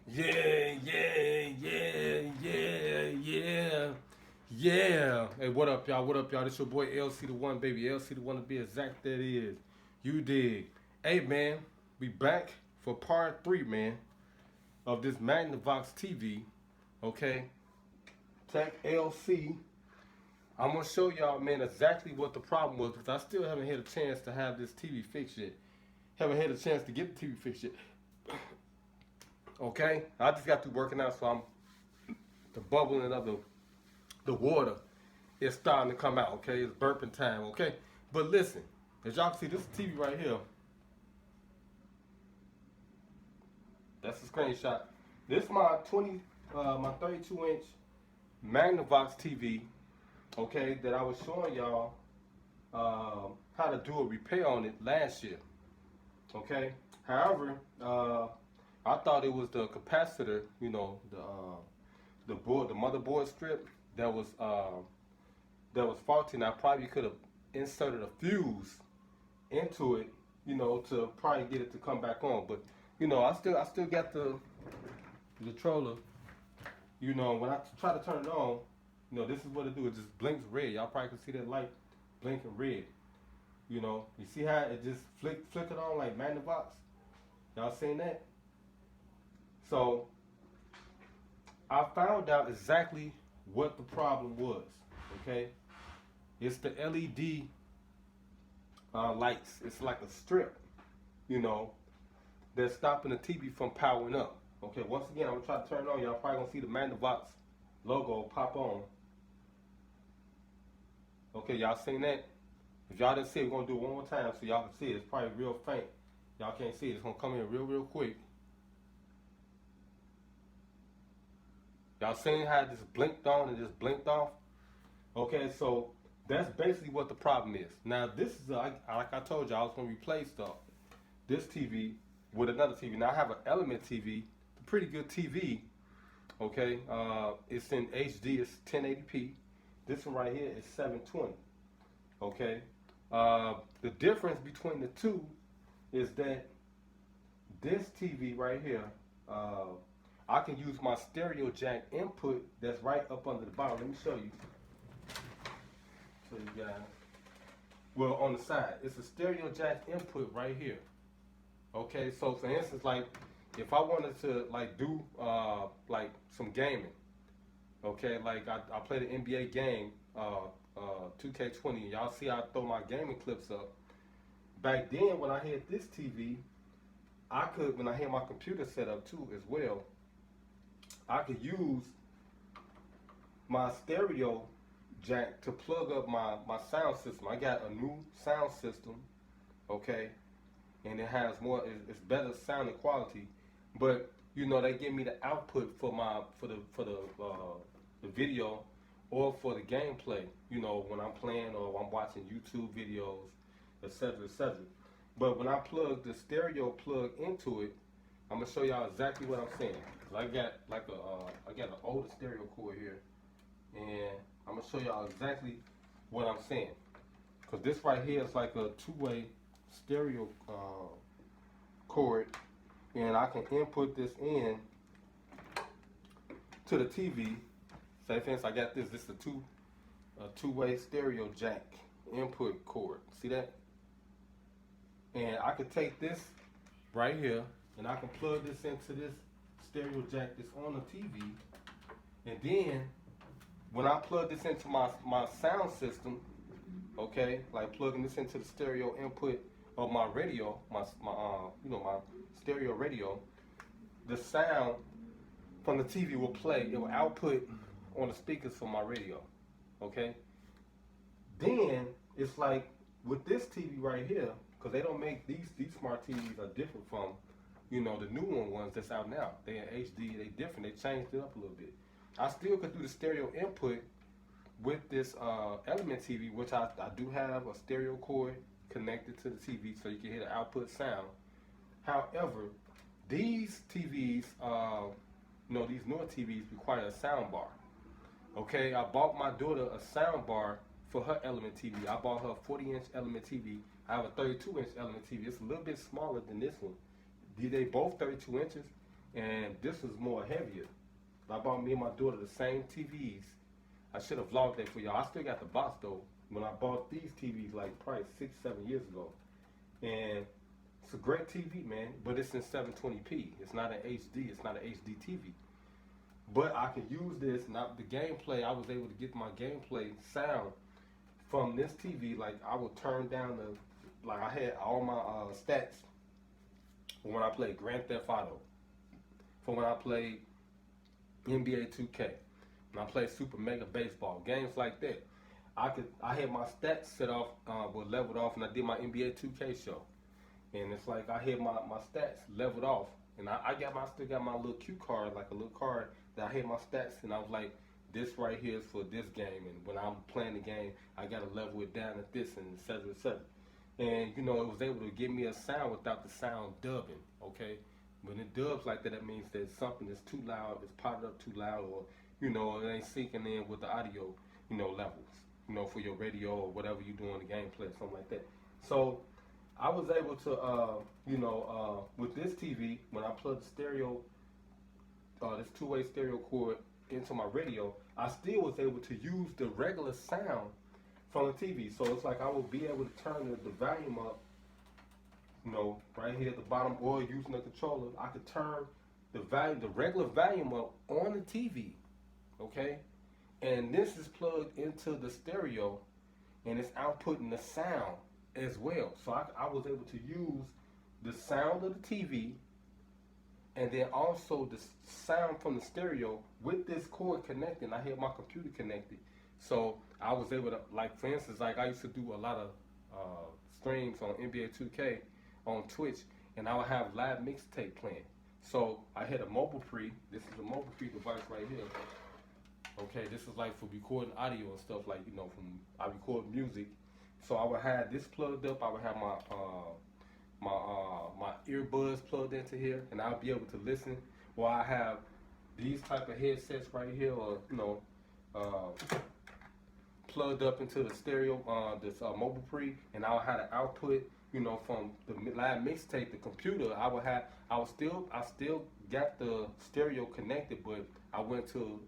Yeah, yeah, yeah, yeah, yeah, yeah. Hey, what up, y'all? What up, y'all? This your boy LC the One, baby. LC the One to be exact, that is. You dig. Hey, man, we back for part three, man, of this Magnavox TV, okay? Tech LC. I'm going to show y'all, man, exactly what the problem was because I still haven't had a chance to have this TV fixed yet. Haven't had a chance to get the TV fixed yet. Okay? I just got through working out, so the bubbling of the water is starting to come out, okay? It's burping time, okay? But listen, as y'all can see, this TV right here, that's a screenshot. This is my 32-inch Magnavox TV, okay, that I was showing y'all how to do a repair on it last year, okay? However, I thought it was the capacitor, the board, the motherboard strip that was faulty, and I probably could have inserted a fuse into it, to probably get it to come back on. But I still got the controller. When I try to turn it on, this is what it do. It just blinks red. Y'all probably can see that light blinking red. You see how it just flickered on like Magnavox? Y'all seen that? So I found out exactly what the problem was. Okay, it's the LED lights. It's like a strip, you know, that's stopping the TV from powering up. Okay, once again, I'm gonna try to turn it on. Y'all probably gonna see the Magnavox logo pop on. Okay, y'all seen that? If y'all didn't see it, we're gonna do it one more time so y'all can see it. It's probably real faint. Y'all can't see it. It's gonna come in real quick. Y'all seen how it just blinked on and just blinked off? Okay, so that's basically what the problem is. Now, this is, like I told you, I was going to replace this TV with another TV. Now, I have an Element TV, a pretty good TV, okay? It's in HD, it's 1080p. This one right here is 720, okay? The difference between the two is that this TV right here, I can use my stereo jack input that's right up under the bottom. Let me show you. So you guys, well, on the side, it's a stereo jack input right here. Okay, so for instance, like if I wanted to like do like some gaming, okay, like I played an NBA game, 2K20. Y'all see I throw my gaming clips up. Back then, when I had this TV, I could, when I had my computer set up too as well, I could use my stereo jack to plug up my sound system. I got a new sound system, okay, and it has more. It's better sound and quality, but they give me the output for the video or for the gameplay. When I'm playing or I'm watching YouTube videos, etc., etc. But when I plug the stereo plug into it, I'm gonna show y'all exactly what I'm saying. 'Cause I got I got an older stereo cord here, and I'm gonna show y'all exactly what I'm saying. Cause this right here is like a two-way stereo cord, and I can input this in to the TV. Say for instance, I got this. This is a two-way stereo jack input cord. See that? And I could take this right here, and I can plug this into this stereo jack that's on the TV, and then when I plug this into my sound system, okay, like plugging this into the stereo input of my radio, my stereo radio, the sound from the TV will play. It will output on the speakers for my radio, okay. Then it's like with this TV right here, because they don't make these smart TVs are different from the newer ones that's out now. They in HD, they different. They changed it up a little bit. I still could do the stereo input with this Element TV, which I do have a stereo cord connected to the TV so you can hear the output sound. However, these TVs, these newer TVs require a sound bar. Okay, I bought my daughter a sound bar for her Element TV. I bought her a 40-inch Element TV. I have a 32-inch Element TV. It's a little bit smaller than this one. They both 32 inches, and this was more heavier. I bought me and my daughter the same TVs. I should have vlogged that for y'all. I still got the box though. When I bought these TVs, like probably 6, 7 years ago, and it's a great TV, man. But it's in 720p. It's not an HD. It's not an HD TV. But I can use this. Now the gameplay, I was able to get my gameplay sound from this TV. Like I would turn down the, like I had all my stats from when I played Grand Theft Auto, from when I played NBA 2K, when I played Super Mega Baseball, games like that. I had my stats set off, were leveled off, and I did my NBA 2K show, and it's like I had my stats leveled off, and I still got my little cue card, like a little card that I had my stats, and I was like, this right here is for this game, and when I'm playing the game, I gotta level it down at this, and et cetera, et cetera. And you know, it was able to give me a sound without the sound dubbing. Okay, when it dubs like that, that means that something is too loud, it's potted up too loud, or you know, it ain't syncing in with the audio, you know, levels, you know, for your radio or whatever you do in the gameplay or something like that. So I was able to, with this TV, when I plugged the stereo, this two-way stereo cord into my radio, I still was able to use the regular sound from the TV. So it's like I would be able to turn the volume up, you know, right here at the bottom, or using the controller, I could turn the volume, the regular volume up on the TV, okay? And this is plugged into the stereo, and it's outputting the sound as well. So I was able to use the sound of the TV, and then also the sound from the stereo with this cord connected. I had my computer connected, so I was able to, like for instance, like I used to do a lot of streams on NBA 2K on Twitch, and I would have live mixtape playing. So I had a mobile pre. This is a mobile pre device right here. Okay, this is like for recording audio and stuff, like, you know, from I record music. So I would have this plugged up. I would have my earbuds plugged into here, and I'll be able to listen. Or I have these type of headsets right here, or you know, plugged up into the stereo, this mobile pre, and I'll have the output, you know, from the live mixtape, the computer. I still got the stereo connected, but I went to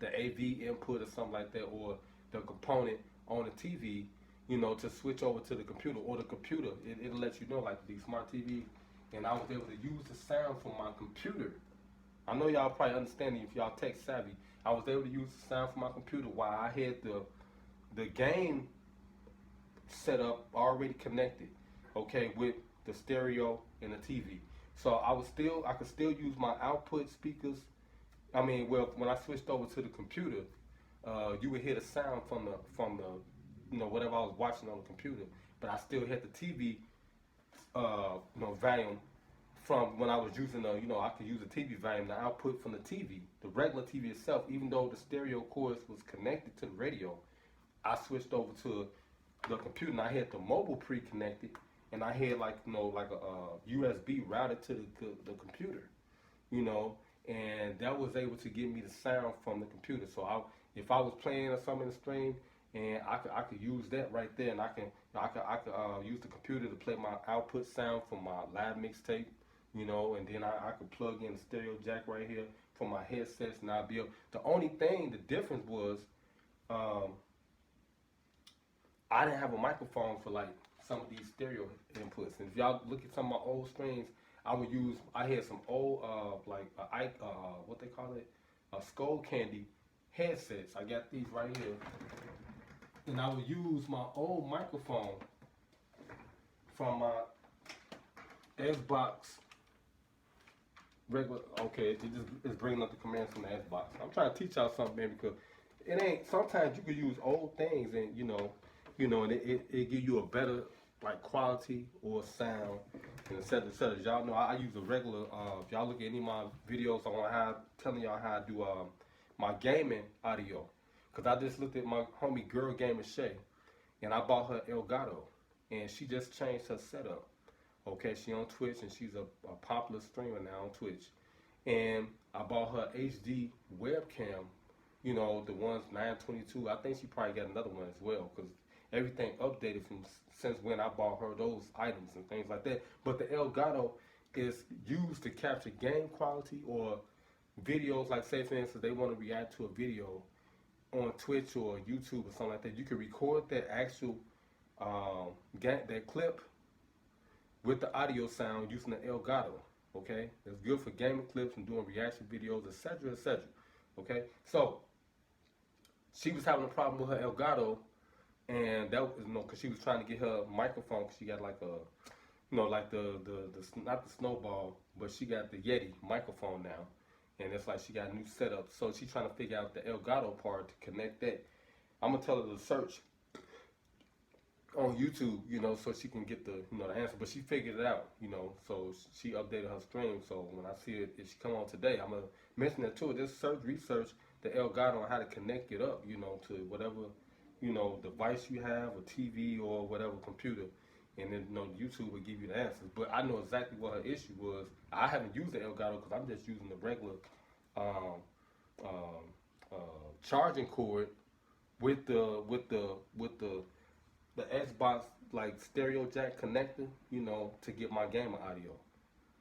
the AV input or something like that, or the component on the TV, you know, to switch over to the computer, or the computer. It'll let you know, like these smart TVs, and I was able to use the sound from my computer. I know y'all probably understand it if y'all tech savvy. I was able to use the sound from my computer while I had the game set up already connected, okay, with the stereo and the TV. So I could still use my output speakers. I mean, well, when I switched over to the computer, you would hear the sound from the you know, whatever I was watching on the computer, but I still had the TV volume from when I was using I could use the TV volume, the output from the TV, the regular TV itself. Even though the stereo cords was connected to the radio, I switched over to the computer, and I had the mobile pre-connected, and I had like a USB routed to the computer, you know, and that was able to give me the sound from the computer. So if I was playing or something in the stream, and I could use that right there, and I could use the computer to play my output sound from my live mixtape, you know, and then I could plug in the stereo jack right here for my headsets, and I'd be able. The only thing, the difference was, I didn't have a microphone for like some of these stereo inputs. And if y'all look at some of my old streams, I had some old what they call it, Skull Candy headsets. I got these right here, and I would use my old microphone from my Xbox regular. Okay, it's bringing up the commands from the Xbox. I'm trying to teach y'all something, man, because it ain't. Sometimes you could use old things, and and it give you a better like quality or sound, and et cetera, et cetera. Y'all know I use a regular. If y'all look at any of my videos on telling y'all how I do my gaming audio, because I just looked at my homie Girl Gamer Shay, and I bought her Elgato, and she just changed her setup. Okay, she on Twitch, and she's a popular streamer now on Twitch, and I bought her HD webcam. You know, the ones 922. I think she probably got another one as well, because everything updated since when I bought her those items and things like that. But the Elgato is used to capture game quality or videos. Like say for instance, they want to react to a video on Twitch or YouTube or something like that. You can record that actual that clip with the audio sound using the Elgato. Okay, it's good for gaming clips and doing reaction videos, etc., etc. Okay, so she was having a problem with her Elgato, and that was because she was trying to get her microphone. Cause she got like a like the not the Snowball, but she got the Yeti microphone now, and it's like she got a new setup. So she's trying to figure out the Elgato part to connect that. I'm gonna tell her to search on YouTube, so she can get the the answer. But she figured it out, so she updated her stream. So when I see it, if she come on today, I'm gonna mention that to her. Just research the Elgato and how to connect it up, to whatever device you have, a TV or whatever computer, and then YouTube will give you the answers. But I know exactly what her issue was. I haven't used the Elgato because I'm just using the regular um, charging cord with the Xbox like stereo jack connector, to get my gamer audio,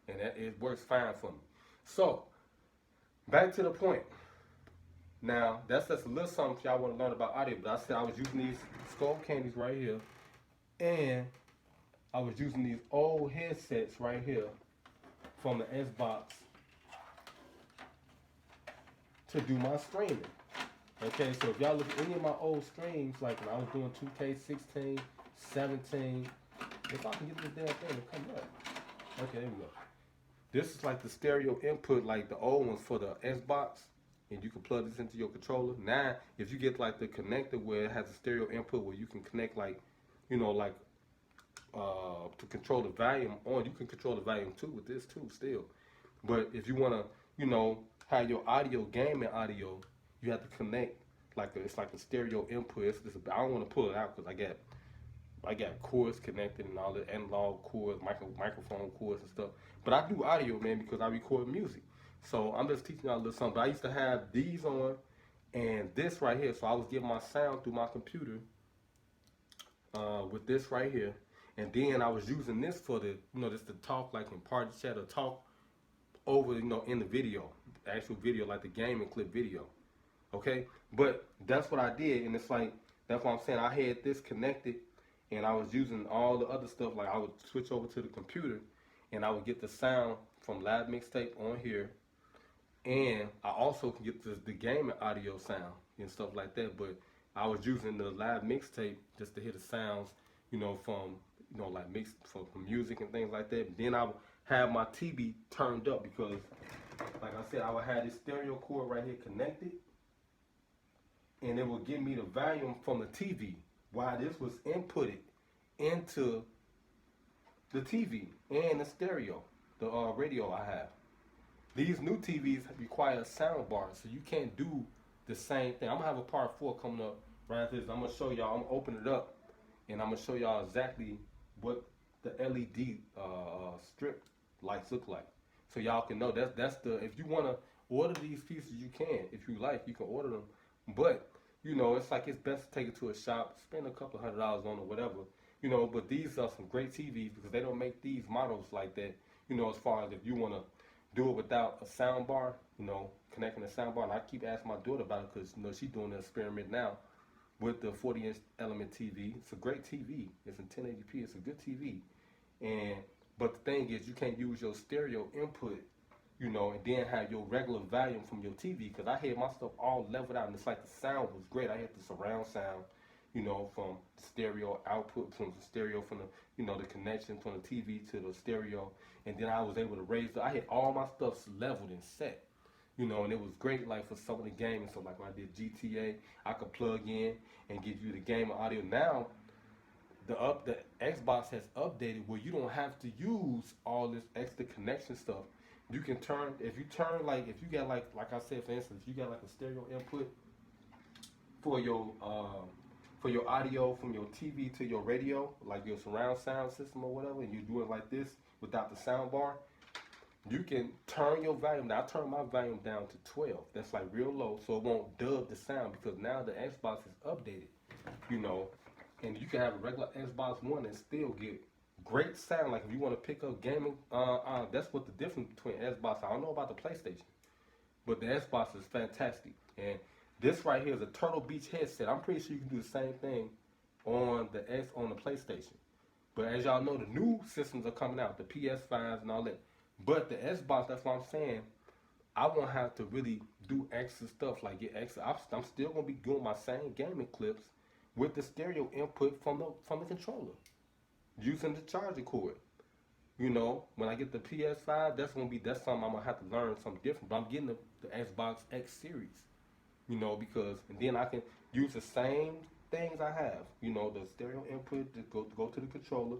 and it works fine for me. So back to the point. Now that's just a little something y'all want to learn about audio. But I said I was using these Skull Candies right here, and I was using these old headsets right here from the Xbox to do my streaming. Okay, so if y'all look at any of my old streams, like when I was doing 2K16, 17, if I can get this damn thing to come up. Okay, there we go. This is like the stereo input, like the old ones for the Xbox, and you can plug this into your controller. Now, if you get like the connector where it has a stereo input where you can connect like, to control the volume on, you can control the volume too with this too still. But if you want to, have your audio, gaming audio, you have to connect it's like a stereo input. I don't want to pull it out because I got cords connected and all the analog cords, microphone cords and stuff. But I do audio, man, because I record music. So I'm just teaching y'all a little something. But I used to have these on and this right here. So I was getting my sound through my computer with this right here. And then I was using this for the, just to talk like in party chat or talk over, in the video, the actual video, like the gaming clip video. Okay, but that's what I did, and it's like that's what I'm saying. I had this connected, and I was using all the other stuff. Like I would switch over to the computer, and I would get the sound from Live Mixtape on here, and I also can get the gaming audio sound and stuff like that. But I was using the Live Mixtape just to hear the sounds, from like mix from music and things like that. But then I would have my TV turned up because, like I said, I would have this stereo cord right here connected. And it will give me the volume from the TV while this was inputted into the TV and the stereo, the radio I have. These new TVs require a sound bar, so you can't do the same thing. I'm going to have a part 4 coming up right after this. I'm going to show y'all, I'm going to open it up, and I'm going to show y'all exactly what the LED strip lights look like. So y'all can know that's the, if you want to order these pieces, you can. If you like, you can order them. But, it's like it's best to take it to a shop, spend a couple $100 on it, whatever. But these are some great TVs because they don't make these models like that, as far as if you want to do it without a sound bar, connecting a sound bar. And I keep asking my daughter about it because, she's doing an experiment now with the 40-inch Element TV. It's a great TV. It's in 1080p. It's a good TV. But the thing is, you can't use your stereo input, and then have your regular volume from your TV, because I had my stuff all leveled out, and it's like the sound was great. I had the surround sound, from the stereo output, from the stereo, from the, the connection from the TV to the stereo, and then I was able to I had all my stuff leveled and set, and it was great, like, for some of the gaming. So, like, when I did GTA, I could plug in and give you the game audio. Now, the Xbox has updated where you don't have to use all this extra connection stuff. You can turn, if you got like I said, for instance, if you got like a stereo input for your audio from your TV to your radio, like your surround sound system or whatever, and you do it like this without the sound bar, you can turn your volume down. I turn my volume down to 12. That's like real low, so it won't dub the sound, because now the Xbox is updated, and you can have a regular Xbox One and still get great sound. Like if you want to pick up gaming, that's what the difference between Xbox. I don't know about the PlayStation, but the Xbox is fantastic. And this right here is a Turtle Beach headset. I'm pretty sure you can do the same thing on the PlayStation. But as y'all know, the new systems are coming out, the PS5s and all that. But the Xbox, that's what I'm saying. I won't have to really do extra stuff like get extra. I'm still gonna be doing my same gaming clips with the stereo input from the controller, using the charger cord. You know, when I get the PS5, that's something I'm gonna have to learn something different. But I'm getting the Xbox X Series. You know, because and then I can use the same things I have. You know, the stereo input to go to the controller,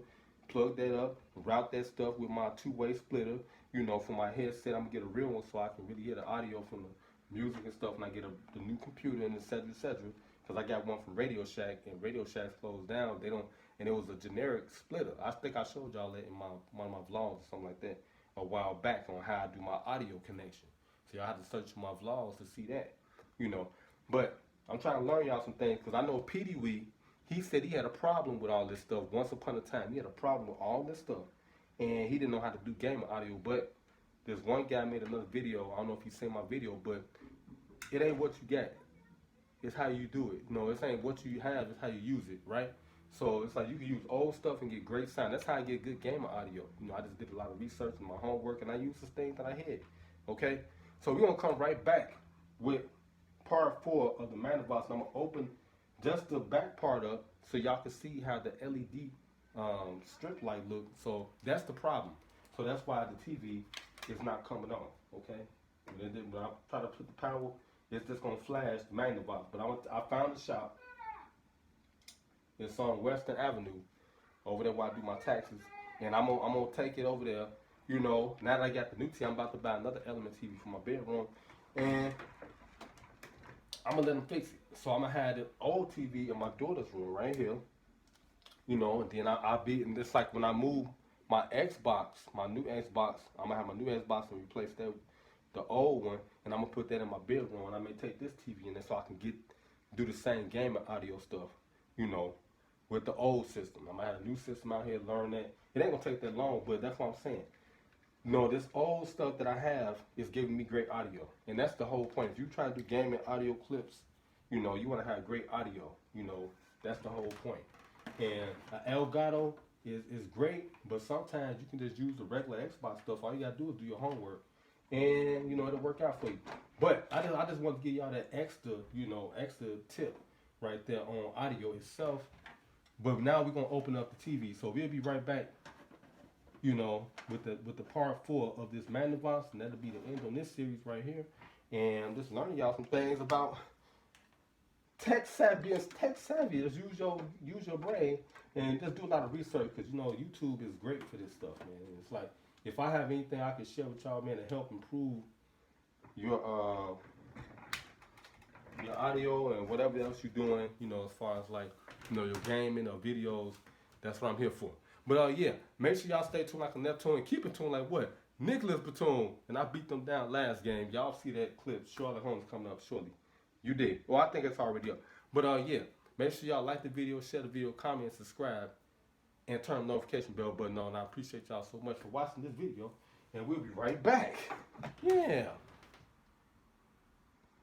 plug that up, route that stuff with my two-way splitter. You know, for my headset, I'm gonna get a real one so I can really hear the audio from the music and stuff. And I get the new computer and et cetera, et cetera. Because I got one from Radio Shack, and Radio Shack's closed down. They don't, and it was a generic splitter. I think I showed y'all that in one of my vlogs or something like that a while back on how I do my audio connection. So y'all have to search my vlogs to see that. You know, but I'm trying to learn y'all some things because I know Petey Wee, he said he had a problem with all this stuff. Once upon a time, he had a problem with all this stuff, and he didn't know how to do gaming audio. But there's one guy made another video. I don't know if you seen my video, but it ain't what you got. It's how you do it. No, it ain't what you have. It's how you use it, right? So it's like you can use old stuff and get great sound. That's how I get good gamer audio. You know, I just did a lot of research and my homework, and I used the things that I had. Okay, so we're gonna come right back with part 4 of the Magnavox. I'm gonna open just the back part up so y'all can see how the LED strip light look. So that's the problem. So that's why the TV is not coming on. Okay, when I try to put the power, it's just gonna flash the Magnavox. But I found the shop. It's on Western Avenue over there where I do my taxes, and I'm gonna take it over there. You know, now that I got the new TV, I'm about to buy another Element TV for my bedroom, and I'm gonna let them fix it. So I'm gonna have the old TV in my daughter's room right here, you know, and then I'll be, and it's like when I move my Xbox, my new Xbox, I'm gonna have my new Xbox and replace that with the old one, and I'm gonna put that in my bedroom, and I may take this TV in there so I can do the same gaming audio stuff, you know, with the old system. I'm gonna have a new system out here, learn that. It ain't gonna take that long, but that's what I'm saying. No, this old stuff that I have is giving me great audio. And that's the whole point. If you try to do gaming audio clips, you know, you want to have great audio. You know, that's the whole point. And Elgato is great, but sometimes you can just use the regular Xbox stuff. All you got to do is do your homework. And, you know, it'll work out for you. But I just want to give y'all that extra, you know, extra tip right there on audio itself. But now we're going to open up the TV. So we'll be right back, you know, with the part 4 of this Magnavox, and that'll be the end on this series right here. And I'm just learning y'all some things about tech savvy. Just use your brain and just do a lot of research, because you know YouTube is great for this stuff, man. It's like if I have anything I can share with y'all, man, to help improve your audio and whatever else you're doing, you know, as far as like, you know, your gaming or videos, that's what I'm here for. But yeah, make sure y'all stay tuned like a Neptune and keep it tuned like what? Nicholas Batum. And I beat them down last game. Y'all see that clip. Charlotte Holmes coming up shortly. You did. Well, I think it's already up. But yeah, make sure y'all like the video, share the video, comment, subscribe, and turn the notification bell button on. I appreciate y'all so much for watching this video. And we'll be right back. Yeah.